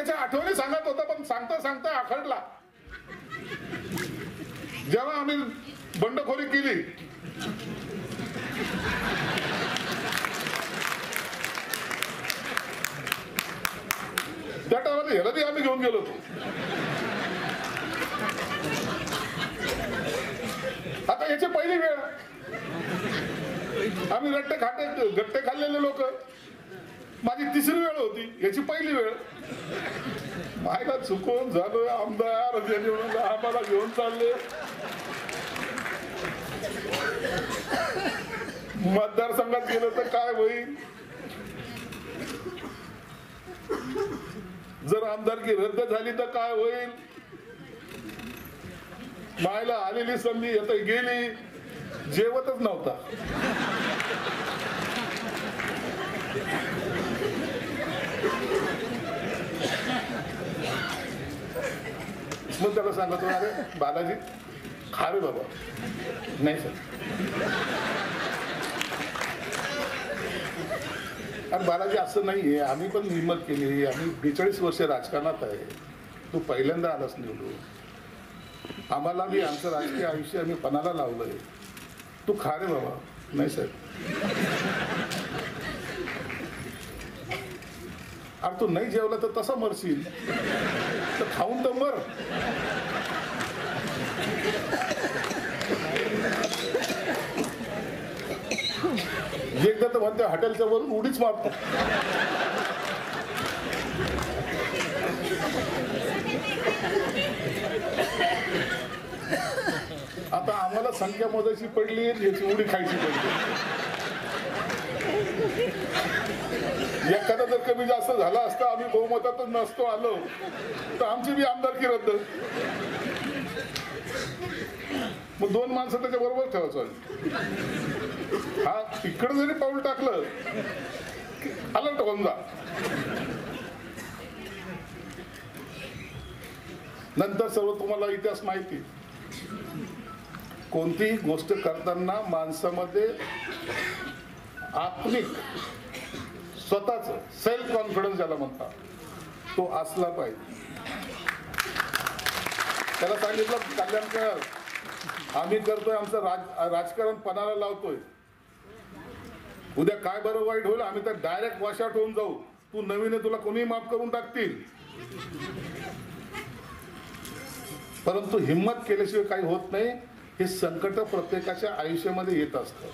त्याच्या आठवणी सांगत होता, पण सांगता सांगता आखडला. जेव्हा आम्ही बंडखोरी केली त्या टायमाला ह्याला बी आम्ही घेऊन गेलो होतो. आता याची पहिली वेळ, आम्ही गट्टे खाल्लेले लोक. माझी तिसरी वेळ होती, याची पहिली वेळ. मायला चुकून झालोय आमदार, आम्हाला घेऊन चालले. मतदारसंघात गेलो तर काय होईल, जर आमदारकी रद्द झाली तर काय होईल. मायला आलेली संधी आता गेली, जेवतच नव्हता. मग त्याला सांगतो, अरे बालाजी खा रे बाबा. नाही सर. अरे बालाजी असं नाहीये, आम्ही पण हिंमत केली, आम्ही 42 वर्ष राजकारणात आहे, तू पहिल्यांदा आलास निवडून, आम्हाला बी आमचं राजकीय आयुष्य आम्ही पणाला लावलंय, तू खा रे बाबा. नाही सर. अरे तू नाही जेवला तर तसा मरशील, तर खाऊन तर मर. एकदा तर म्हणते हॉटेलच्या वरून उडीच मारतो. आता आम्हाला संख्या मोजायची पडली, याची उडी खायची पडली. एखादा जर कमी जास्त झाला असता, आम्ही बहुमतातच नसतो आलो, तर आमची बी आमदारकी रद्द. मग 2 माणसं त्याच्या बरोबर ठेवायचं. हा इकडे जरी पाऊल टाकलं अलर्ट होऊन जा. नंतर सर्व तुम्हाला इतिहास माहिती. कोणतीही गोष्ट करताना माणसामध्ये आत्मिक स्वतःच सेल्फ कॉन्फिडन्स ज्याला म्हणतात, तो असला पाहिजे. त्याला सांगितलं कल्याणकर, आम्ही करतोय आमचं राजकारण पणाला लावतोय, उद्या काय बरं वाईट होईल आम्ही तर डायरेक्ट वॉशआउट होऊन जाऊ. तू नवीन आहे, तुला कोणी माफ करून टाकतील. परंतु हिम्मत केल्याशिवाय काही होत नाही. हे संकट प्रत्येकाच्या आयुष्यामध्ये येत असतं.